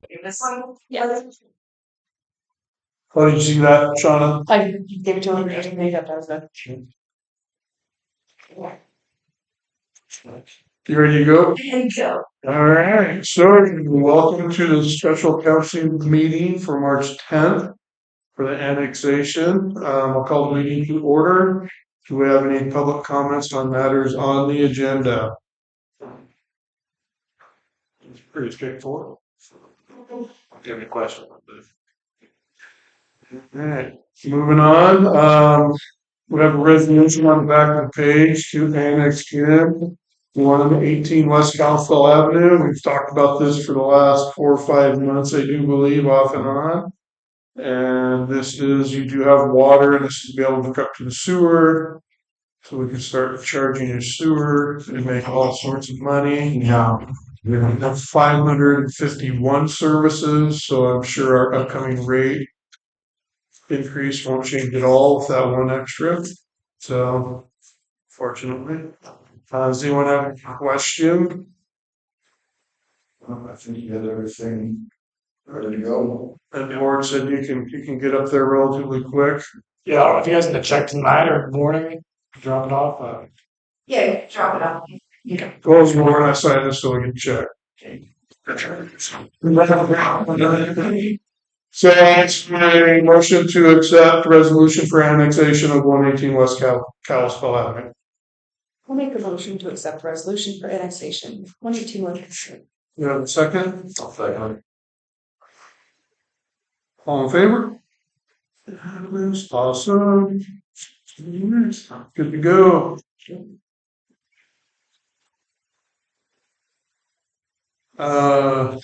This one? Yeah. How did you see that, Shauna? I gave it to him, and made up, that was good. You ready to go? There you go. All right, so welcome to the special council meeting for March 10th for the annexation. I'll call the meeting to order. Do we have any public comments on matters on the agenda? It's pretty straightforward. Do you have any questions? All right, moving on. We have a resolution on the back of the page to annex in 118 West Council Avenue. We've talked about this for the last 4 or 5 months, I do believe, off and on. And this is, you do have water, and this is to be able to hook up to the sewer. So we can start charging your sewer and make all sorts of money. Yeah. We have 551 services, so I'm sure our upcoming rate increase won't change at all with that one extra. So, fortunately, does anyone have a question? I think you had everything ready to go. And the board said you can get up there relatively quick. Yeah, if you guys need to check tonight or morning, drop it off. Yeah, drop it off. You can. Goes more and I sign this so we can check. So it's a motion to accept resolution for annexation of 118 West Kalispell Avenue. I'll make a motion to accept resolution for annexation, 118. You have a second? I'll second. All in favor? Awesome. Good to go. No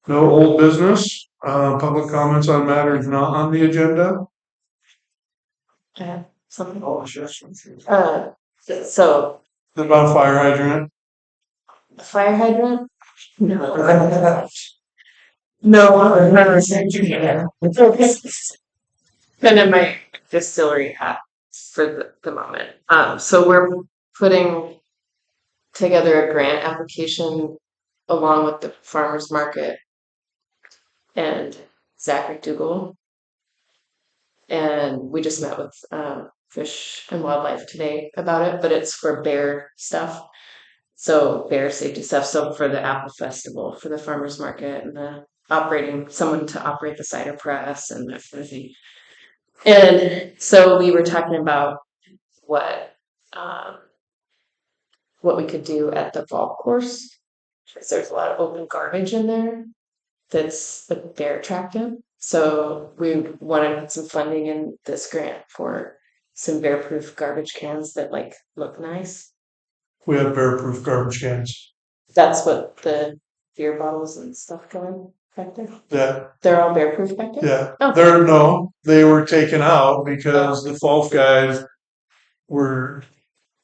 old business. Public comments on matters not on the agenda. Something. Oh, yes. So, About fire hydrant. the fire hydrant? No. No, I've never seen you there. It's okay. Kind of my distillery hat for the moment. So we're putting together a grant application along with the farmers market and Zachary Dougal. And we just met with Fish and Wildlife today about it, but it's for bear stuff. So bear safety stuff. So for the apple festival, for the farmers market, and the someone to operate the cider press and that sort of thing. And so we were talking about what we could do at the golf course, because there's a lot of open garbage in there that's like bear attractive. So we wanted to put some funding in this grant for some bear-proof garbage cans that like look nice. We have bear-proof garbage cans. That's what the beer bottles and stuff go in back there. Yeah, They're all bear-proof back there. yeah. Oh. They were taken out because the Falk guys were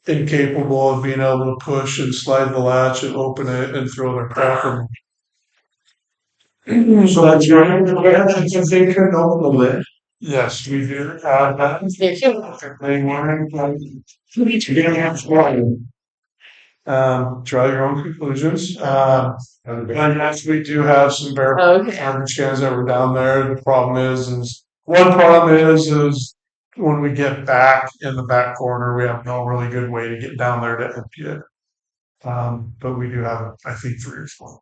incapable of being able to push and slide the latch and open it and throw their crap in. So that's your they could open the lid. Yes, we do. They're cute. They weren't. Draw your own conclusions. And yes, we do have some bear Okay. garbage cans that were down there. The problem is when we get back in the back corner, we have no really good way to get down there to empty it. But we do have, I think, 3 or 4.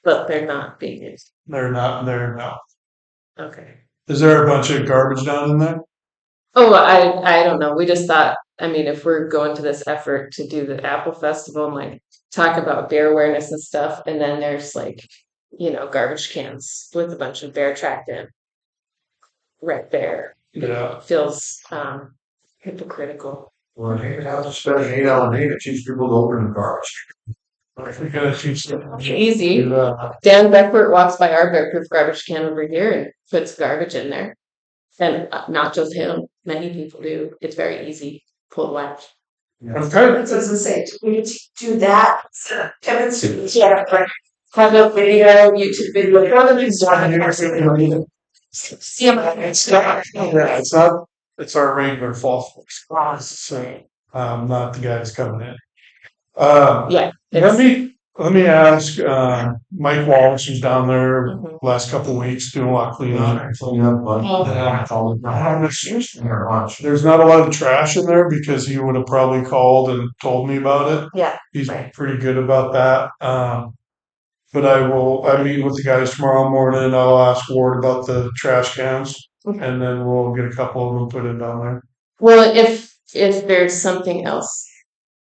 But they're not being used. They're not there now. Okay. Is there a bunch of garbage down in there? Oh, I don't know. We just thought, I mean, if we're going to this effort to do the Apple Festival and like talk about bear awareness and stuff, and then there's like, garbage cans with a bunch of bear tracked in right there. Yeah. It feels hypocritical. Well, you have to spend an 8-hour day to teach people to open the garbage. We gotta teach them. Easy. Yeah. Dan Beckford walks by our bear-proof garbage can over here and puts garbage in there. And not just him, many people do. It's very easy. Pull the latch. I'm kind of, It doesn't say, we need to do that, demonstrate, Have a video, YouTube video. One of these see them. it's our regular false response. So, not the guys coming in. Yeah. Let me let me ask, Mike Wallace was down there Mhm. last couple of weeks doing a lot of cleanup. There's not a lot of trash in there because he would have probably called and told me about it. Yeah, He's right. pretty good about that. But I'm meeting with the guys tomorrow morning. I'll ask Ward about the trash cans Okay. and then we'll get a couple of them put in down there. Well, if there's something else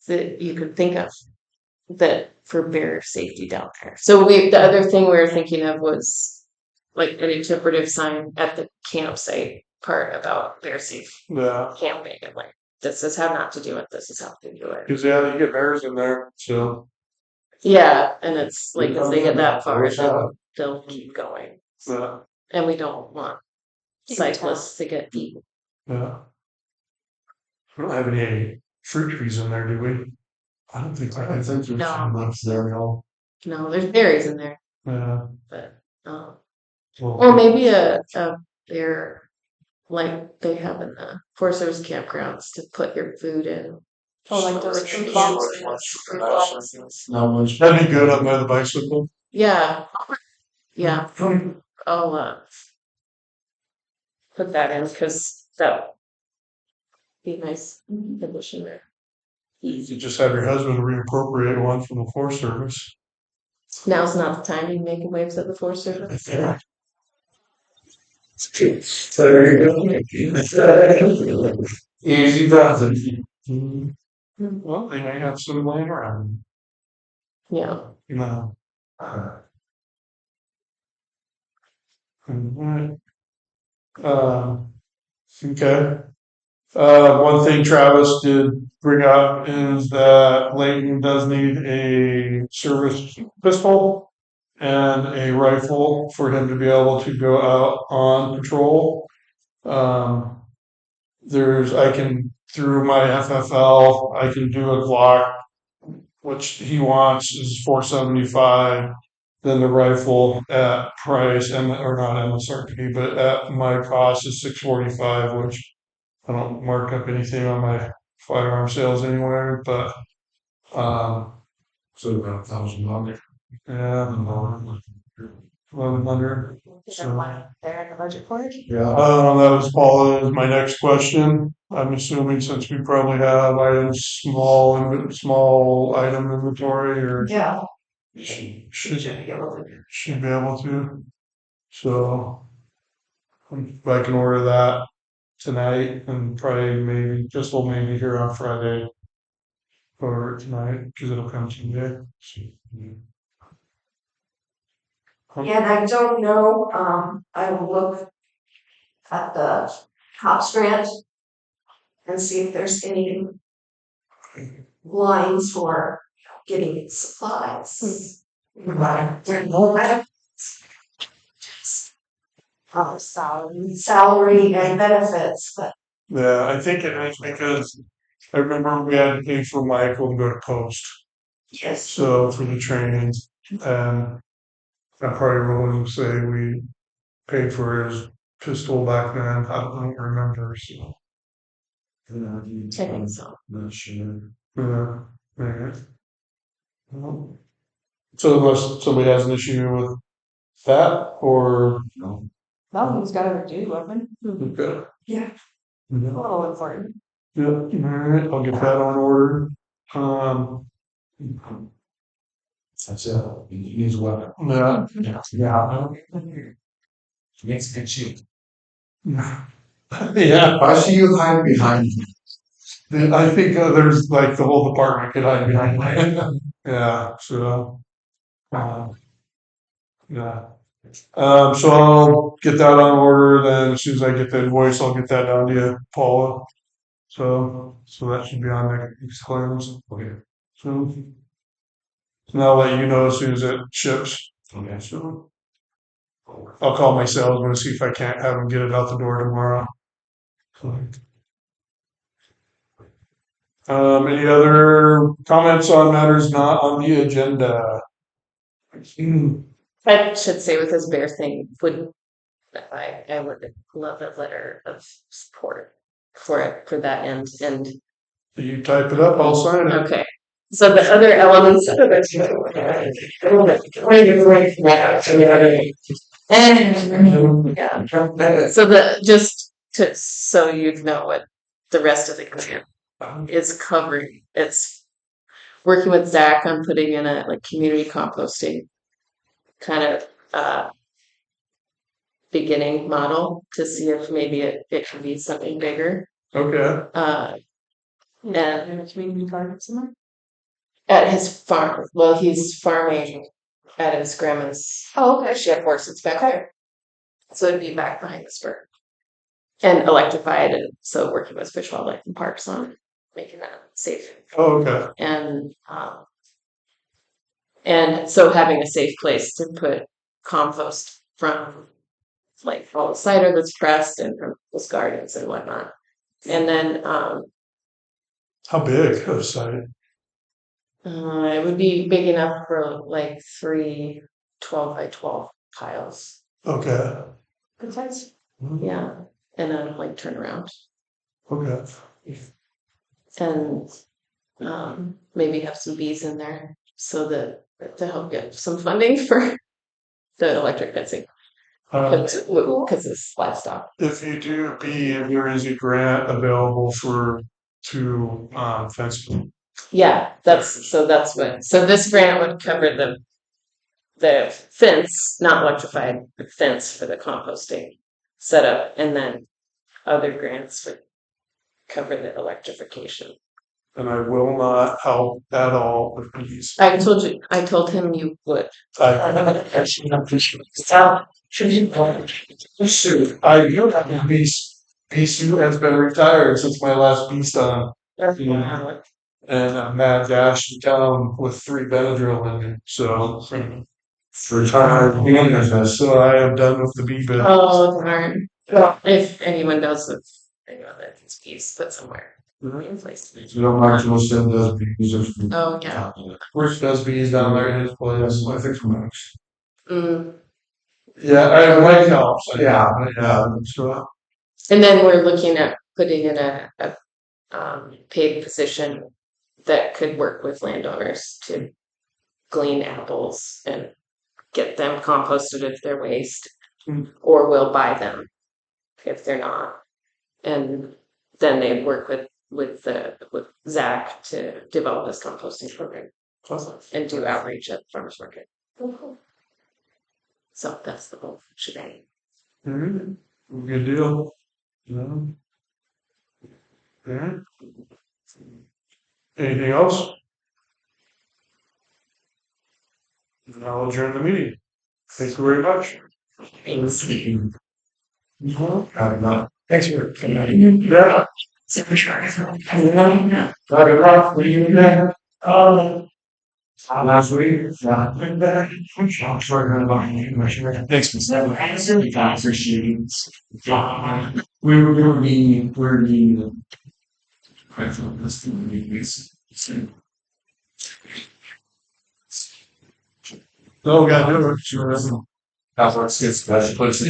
that you could think of that for bear safety down there. So the other thing we were thinking of was like an interpretive sign at the campsite part about bear safe Yeah. camping and like this is how not to do it, this is how to do it. Cause yeah, you get bears in there, so. Yeah, and it's like if they get that far, they'll keep going. Yeah, And we don't want cyclists to get eaten. yeah. We don't have any fruit trees in there, do we? I don't think. No. There we all. No, there's berries in there, Yeah. but or Well, maybe a bear like they have in the Forest Service campgrounds to put your food in. Oh, like those fruit boxes. that'd be good up by the bicycle. Yeah, yeah. I'll put that in because that would be a nice addition there. You could just have your husband reappropriate one from the Forest Service. Now's not the time to be making waves at the Forest Service. Easy does it. Well, they may have some laying around. Yeah. You know. Alright. Okay. One thing Travis did bring up is that Layton does need a service pistol and a rifle for him to be able to go out on patrol. I can, through my FFL, I can do a Glock, which he wants is 475. Then the rifle at price, or not MSRP, but at my cost is 645, which I don't mark up anything on my firearm sales anywhere, but so about $1,000. Yeah, 1,100. There in the budget for it. Yeah. That was Paula's, my next question. I'm assuming since we probably have items small item inventory or Yeah. should be able to. So if I can order that tonight and probably maybe maybe here on Friday or tonight because it'll come Tuesday. And I don't know, I will look at the COPS grant and see if there's any lines for getting supplies. Salary and benefits, but Yeah, I think it is because I remember we had to pay for Michael to go to Post. yes. So for the training, and I probably wouldn't say we paid for his pistol back then. I don't remember. So. I think so. Not sure. Yeah. Maybe. Well, so unless somebody has an issue with that, or no. Nothing's gotta do, weapon. Okay. Yeah. Yeah. A little important. Yep. All right. I'll get that on order. That's it. He needs a weapon. Yeah. Yeah. Makes good shoot. Yeah. I see you hiding behind me. I think there's like the whole department could hide behind me. Yeah. So. Yeah. So I'll get that on order. Then as soon as I get the invoice, I'll get that down to you, Paula. So that should be on next claims. Okay. So I'll let you know as soon as it ships. Okay. So I'll call my salesman and see if I can't have him get it out the door tomorrow. Any other comments on matters not on the agenda? I should say with this bear thing, I would love a letter of support for it for that end. And You type it up, I'll sign it. okay, So the other elements of it. Yeah. So just so you know what the rest of the grant is covering, it's working with Zach on putting in a like community composting kind of beginning model to see if maybe it can be something bigger. Okay, And community garden somewhere? At his farm. Well, he's farming at his grandma's. Oh, okay. She had horses back there. So it'd be back behind the spur. And electrified, and so working with Fish, Wildlife, and Parks on making that safe. oh, okay, And so having a safe place to put compost from like all the cider that's pressed and from his gardens and whatnot. And then how big of a site? it would be big enough for like 3 12 by 12 piles. Okay, Good size. Mhm. Yeah. And then like turn around. okay, And maybe have some bees in there so that to help get some funding for the electric fencing because it's livestock. if you do B, there is a grant available to fence. Yeah, that's what. So this grant would cover the fence, not electrified, the fence for the composting setup, and then other grants would cover the electrification. And I will not help at all with bees. I told him you would. I do have a bee suit has been retired since my last bee stun. And a mad dash in town with 3 Benadryl in it, so. Retired. So I am done with the bee bit. Oh darn. Well, if anyone knows of anyone that needs bees, put somewhere in place. You know, Mark Wilson does bees. Oh yeah. Where's does bees down there in his place? I think Max. Mm. Yeah, I like helps. Yeah, so. And then we're looking at putting in a paid position that could work with landowners to glean apples and get them composted if they're waste, or we'll buy them if they're not. And then they work with Zach to develop this composting program and do outreach at the farmers market. So that's the whole shebang. Good deal. Yeah. Yeah. Anything else? And I'll adjourn the meeting. Thank you very much. Thanks. Thanks for coming. Yeah. Last week. Thanks, Oh, God, sure. That's what it's special. But it's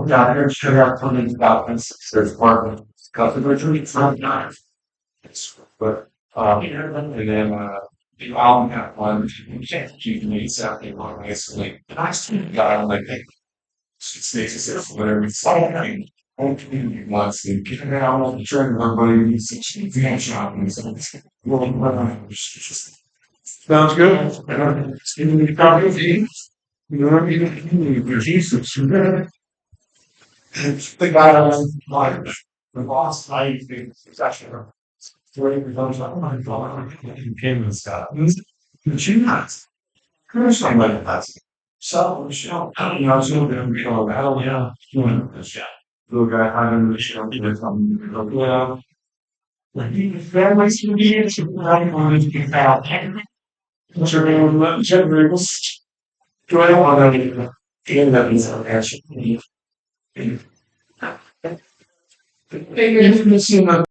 down here, sure, have plenty of documents. There's part of it's not nice. But, and then, the album had one, you can make something more nicely. Nice to God, like, it's whatever it's like. Whole community wants to get it out of the trend, everybody needs to change the shopping. Sounds good. It's giving me coffee. You know, you Jesus, you know. The guy on large, the boss, I think, is actually where he becomes like, oh my God, he came and stuff. But you not. There's somebody that's so, Michelle, you know, so then we go battle, yeah, doing this, yeah. Little guy hiding in the show, yeah. Like, he's very nice to be here, so I want to get out. What's your name? Jen Riggs. Do I want to get that he's on action? Figure if you see my